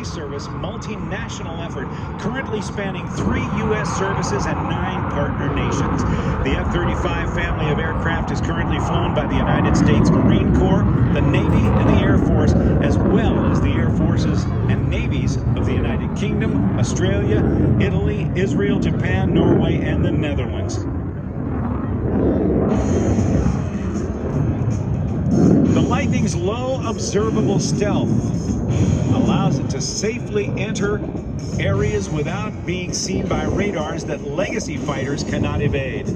service multinational effort currently spanning 3 U.S. services and 9 partner nations. The F-35 family of aircraft is currently flown by the United States Marine Corps, the Navy, and the Air Force, as well as the Air Forces and Navies of the United Kingdom, Australia, Italy, Israel, Japan, Norway, and the Netherlands. The Lightning's low observable stealth allows it to safely enter areas without being seen by radars that legacy fighters cannot evade.